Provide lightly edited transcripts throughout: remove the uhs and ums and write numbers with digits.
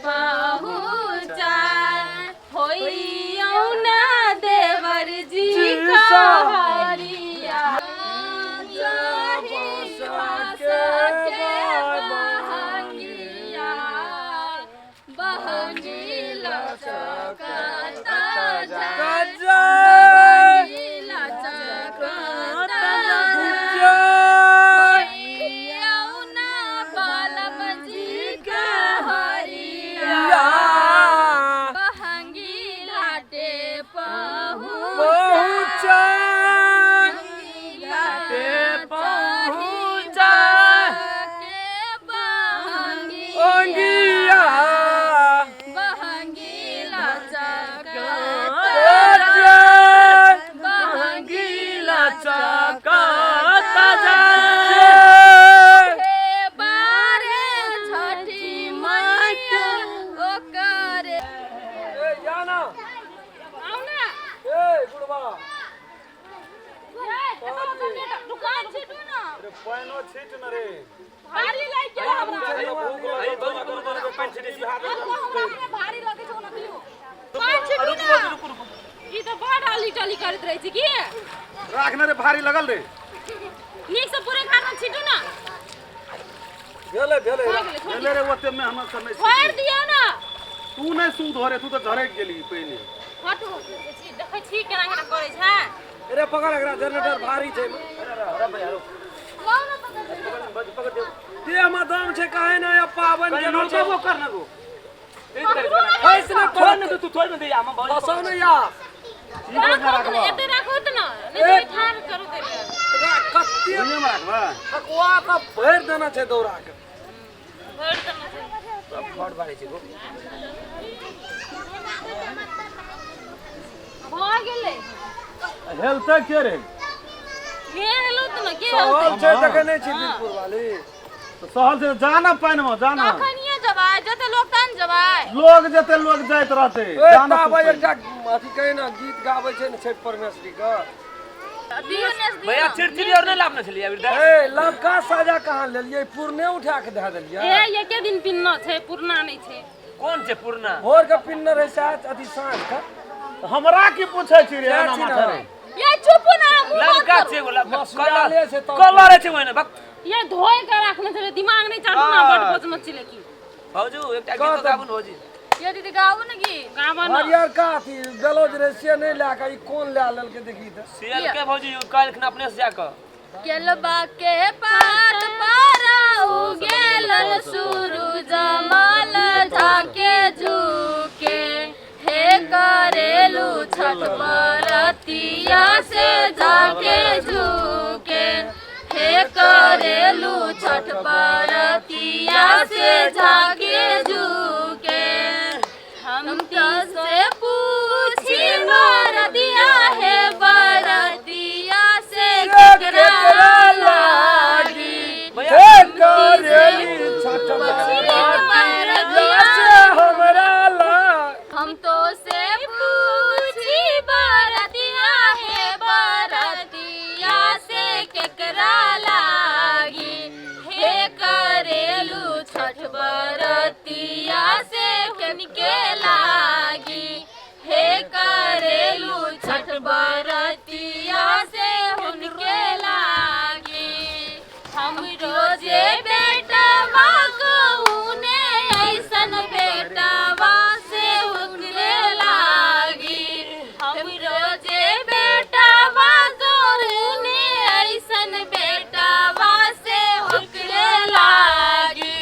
पहुँचा होइयो ना देवर जी का हरिया भारी लगल रे नीक से पूरे खाना छिटू ना भेले रे ओते मेहनत से नहीं छोड़ दियो ना तू नहीं सूद हो रे तू तो झरक गेली पहले हट देखै छी केना केना करै छै अरे पकड़ एकरा जनरेटर भारी छै अरे भैया रो लाओ ना पकड़ दे हम दाम छै काहे ना पावन के नोटबो करना गो ऐसे छोड़ न तू छोड़ न दे हम फसौ न यार एते राखो त न नहीं ठार करू दे कत्ती में राखबा हकवा का भर देना छै दौरा के भर देना छै सब फट बारे छै गो भ गेलै हेलते के रे हेलो त न के सहल छै देखे नहीं छी बिलपुर वाली तो सहल से जाना पाइन में जाना अखनिए जबाय जते लोग तन जबाय लोग जते लोग जाइत रहते जाना एकटा अथी कहे ना गीत गाबै छै न छठ परमेश्वरी का भैया चिड़चिड़ी और नहीं लाभना चलिए अभी ए लड़का साजा कहां लेलिए पुरने उठा के दे देलिए ए एके दिन पिन्ना छै पुरना नहीं छै कौन छै पुरना भोर के पिन्ना रहे साथ अथी साँझ का हमरा की पूछै छी रे ना माथा रे ये चुप ना मुंह लड़का छै गोला मसुआले से तो कलर छै ओने भक ये धोए के रखने छै दिमाग नहीं चढ़ना बड बचना छिले की भौजू एकटा गीत गाबुन भौजी ये दीदी गाबू न की गाबा न हरियर का अथी गलोज रे से नहीं लाके ई कोन ले लेल के देखी त सेल के भौजी काल खन अपने से जाकर केलबा के पात पारा उगेलन सूरज माल झाके झुके हे करेलू छठ बरतिया से झाके झुके हे करेलू छठ बरतिया से झाके झुके हम से पूछी बरतिया है बरतिया से केकरा लागी हे करेली छठ बरतिया से हमरा ला हम तो से पूछी बरतिया है बरतिया से केकरा लागी हे करेलू छठ बरतिया से किनके लागी हे करेलू छठ बरतिया से उनके लागी हम रोजे बेटवा कहूने ऐसन बेटवा से उनके लागी हम रोजे बेटवा कहूने ऐसन बेटवा से उनके लागी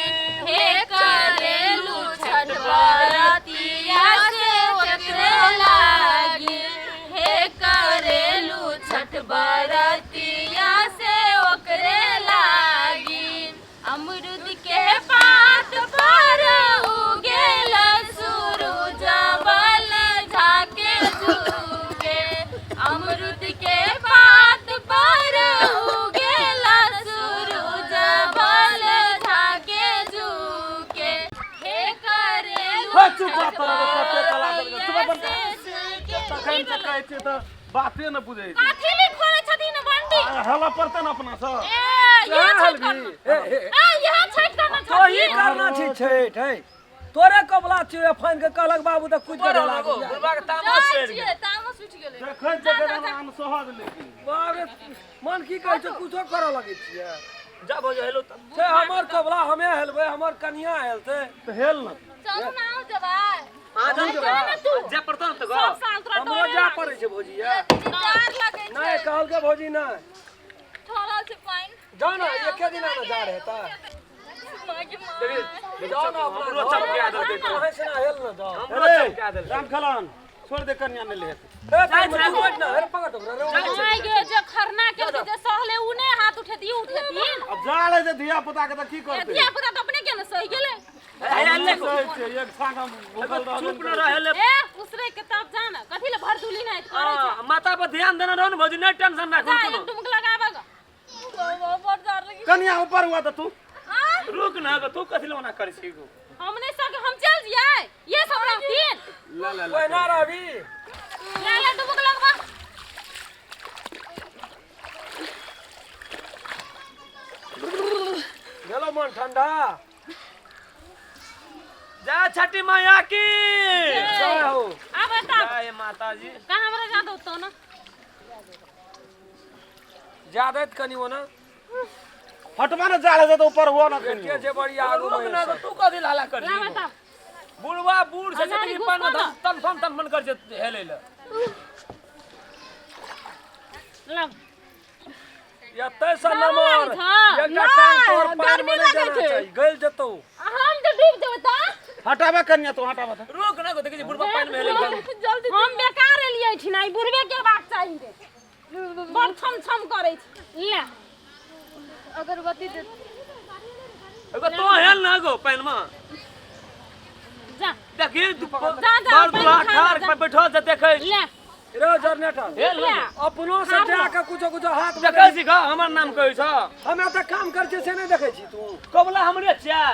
हे करेलू छठ बरतिया से उनके लागी हे करेलू छठ बरतिया से ओकरे लागी अमरुद के पात पर उगेल सूरज बल झाके झुके अमरुद के पात पर उगेल सूरज बल झाके झुके हे करेलू तखन से कहै छै त बाते न बुझै छै काठी लिख खोले छथिन बंटी हला पड़ते न अपना से ये छठ करना ए यहाँ छठ करना तो ही करना छी छठ है तोरे कबला छिए फाइन के कहलक बाबू त कुछ करे लागो बुढ़वा के तामस छेड़ छिए तामस उठ गेलै देखै जगह नाम सहज लेकिन बाबे मन की कहै छै कुछो करे लगै छिए जा भौजी हेलो त से हमर कबला हमे हेलबै हमर कनिया हेलतै तो हेल न चलू ना आओ जबाय आ जा पड़तो न त गो सब साल तोरा हमरो जा पड़ै छै भौजी डर लगै छै नहीं कहल के भौजी नहीं थोड़ा से पाइन जाओ ना एके दिन में जा रहे ता जाओ ना हमरो चमका दे कहां से ना हेल ना जाओ हमरो चमका दे राम खलान छोड़ दे कन्या ने ले ना हर पकड़ रे आइ गे जे खरना के जे सहले उने हाथ उठेती उठेतीन अब जाले जे धिया पुता के त की करते दिया पुता त अपने के न सही गेले एक सागा भूखल रह चुप न रहेले ए उसरे के तब जाना कथि ले भरदुली नहीं करे छै माता पर ध्यान देना रहो न भौजी नहीं टेंशन ना जा करो एक टुमक लगाबा ग बहुत डर लगी कन्या ऊपर हुआ त तू रुक ना तू कथि लोना कर छी गो हमने सके हम चल जिए ये सब रहतीन ला ला कोई ना रवि ले टुमक लगवा गेलो मन ठंडा जा छठी मैया की जय हो आ बता जय माता जी कहां हमरा जा दो तो ना ज्यादा कनी हो ना हटवा न जाले जे तो ऊपर हुआ न के जे बड़ी आगू रुक में ना तू कथि लाला कर ला बता बुढ़वा बूढ़ से अनारी छठी घुस पान में पड़ा। तन कर जे हेले ले ला एते सा नंबर हाँ। एकटा टांग तोर पार गर्मी में लगे जाना छै। चाहिए गइल जतो हम तो डूब देब ता हटावा कन्या तू हटावा त रुक ना देखि बुढ़वा पान में हेले जल्दी हम बेकार एलियै छी ना बुढ़वे के बात चाहिए रे बड़ छम छम करे छी ले अगरबत्ती दे एगो तो हेल ना गो पान में जा देखि जा, बार पानि दुला खा ठार जा। पर बैठल से देखे ले रे जनरेटर हेल ले ना अपनो से जाके कुछो कुछो हाथ में देखै छी गा हमर नाम कहै छ हमे त काम कर छै से नहीं देखै छी तू कबला हमरे छियै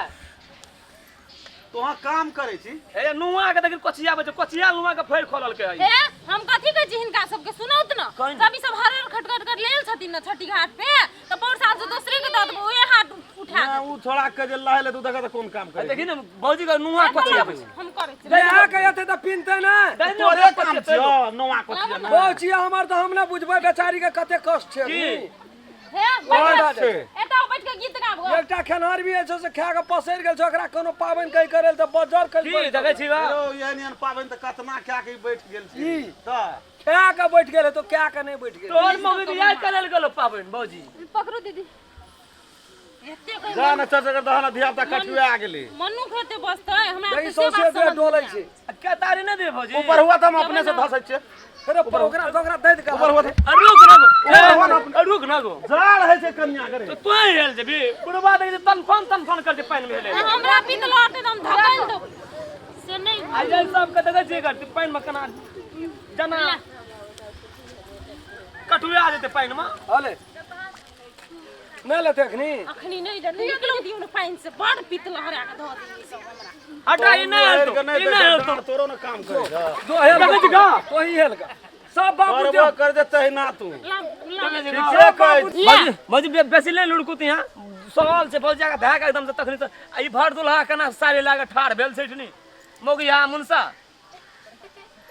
तो वहां काम करे छी ए नुआ के देखि कोचिया बचे कोचिया नुआ के फेर खोलल के ए हम कथी कहै छी हिनका सबके सुनौत न कहीं कभी सब हरर खटखट कर लेल छथिन न छठी घाट पे त पर साल से दूसरे के दत ओए हाथ उठा ना ऊ छोड़ा के जे लहले तू देखा त कोन काम करे देखि न भौजी के नुआ कोचिया बचे हम करे छी ले आ के एते त पिनते ना तोरे काम छ नवा कोचिया ना पहुंचिया हमर त हम ना बुझबै बेचारी के कते कष्ट छै की? हे और बैठ छै एटा बैठ के गीत गाबो एकटा खेनार भी छै से खा के पसैर गेल छै ओकरा कोनो पाबनि कहि करल त बजर कर की देखै छी गा यो यानियन पाबन त कतना क्या के बैठ गेल छी की? त खा के बैठ गेल तो क्या के नहीं बैठ गेल तोर मम्मी के याद करल गेलो पाबन भौजी पकड़ो दीदी एते कोई जा न चचा के दहना धिया पुता कटुआ गेली मनु खेते बसतै हमरा देखी सौसे जे डोलै छै के तारी न दे भौजी ऊपर हुआ त हम अपने से धसै छियै फेर ओकरा दैत के ऊपर हुआ त रुक ना गो रुक ना गो जाल है छै कन्या करे तो तू हेल जेबी बुढ़वा देखि तनफन कर जे पानी में हेले हमरा पितलट एकदम धकल दो से नहीं आ जाय सब के देखै छी कर पानी में कना जना कटुआ जेते पानी में हले नहीं लेते अखनी अखनी नहीं दे निकलो दियो न पानी से बड़ पितल हरा के धो दी सब हमरा हटा ई नहीं तो तोरो न काम करे जो हेल देखै छी गा तो ही हेल का सब बाबू करबो कर देते ना तू ला ठीके कहै भौजी बेसी ले लुड़कू त यहाँ सवाल से बहुत जगह धाक एकदम से तखनी से ई भर दुल्हा केना सारे लागे ठाड़ भेल छै नी मोगी यहाँ मुनसा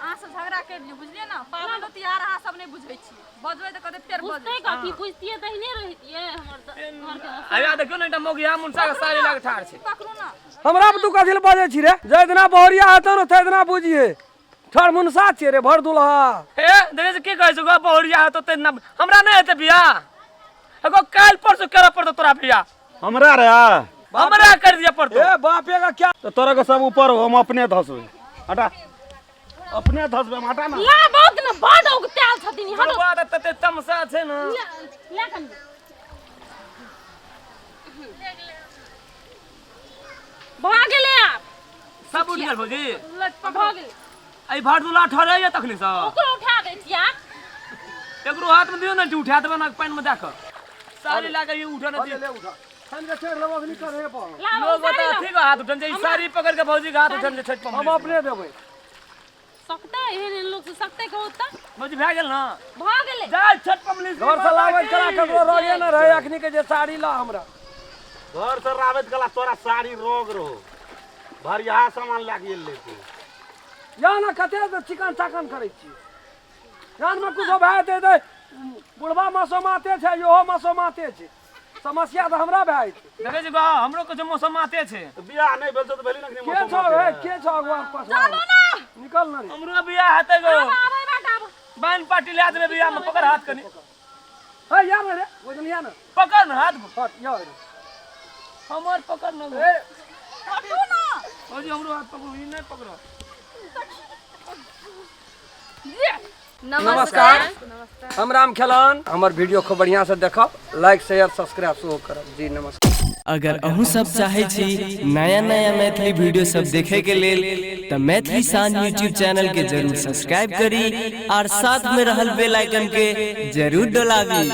अहाँ से झगड़ा कर लियो बुझलिए ना पावन तो यार अहाँ सब नहीं बुझै छी बजबै त कते फेर बुझते बजबै कथी बुझतिए त नहीं रहतिए हमर घर के आया देखियो ना मोगी यहाँ मुनसा के सारे लागे ठाड़ छै पकड़ू ना हमरा तू कथि ल बाजै छी रे जै दिना बहरिया हेतौ न तै दिना बुझिए ठर मुनसा छियै रे भर दुल्हा हे देखे से की कहै छ ग बहुरिया तो ते हमरा नहीं हेते बियाह एगो काल परसो केरा पड़तो तोरा बियाह हमरा रे हमरा कर दिया पड़तो ए बापे का क्या तो तोरा के सब ऊपर हो हम अपने धसबै हटा अपने धसबै हम हटा ना ला बहुत न बड़ उगताल छथिन हलो बुढ़वा त तते तमसा छै ना ला कन भाग गेले आप सब उठ गेल भौजी भाग गेले आई भर दुल्हा ठहरे या तखनी से ओकरो उठा दै छिया एकरो हाथ में दियो ना उठा देबे ना पानी में जाकर सारी लागे ये उठा ना ले ले उठा हम के चढ़ लेबो अखनी करे पर ला लोग बता ठीक है हाथ उठन जे सारी पकड़ के भौजी के हाथ उठन जे छठ हम पर अपने देबै सकते एहन लोग से सकते के होता भौजी भए गेल ना भाग गेले जा छठ पर घर से लाबै करा ककरो रहे न रहे अखनी के जे साड़ी ला हमरा घर से रावत गला तोरा साड़ी रोग रहो भरिया सामान लाग गेल लेते या ना कते तो चिकन चाकन करै छी जान में कुछो भए दे बुढ़वा मासो माते छै योहो मासो माते छै समस्या तो हमरा भए छै देखे छी बा हमरो कुछ मौसम आते छै बियाह नहीं भेल त भेली न के छौ हे के छौ अगवा पास चलो ना निकल ना रे हमरो बियाह हेतै गो आबै बेटा बाइन पार्टी ला देबे बियाह में पकड़ हाथ कनी हे यार रे वो दुनिया ना पकड़ न हाथ को हट या रे हमर पकड़ न ए हटू ना ओ जी हमरो हाथ पकड़ो ई नहीं पकड़ो नमस्कार हम राम खेलान हमर वीडियो को बढ़िया से देखब लाइक शेयर सब्सक्राइब सेहो करब जी नमस्कार अगर अहूँ सब चाहे छी नया नया मैथिली वीडियो सब देखे के लेल त मैथिली शान यूट्यूब चैनल के जरूर सब्सक्राइब करी और साथ में रहल बेल आइकन के जरूर दबावी।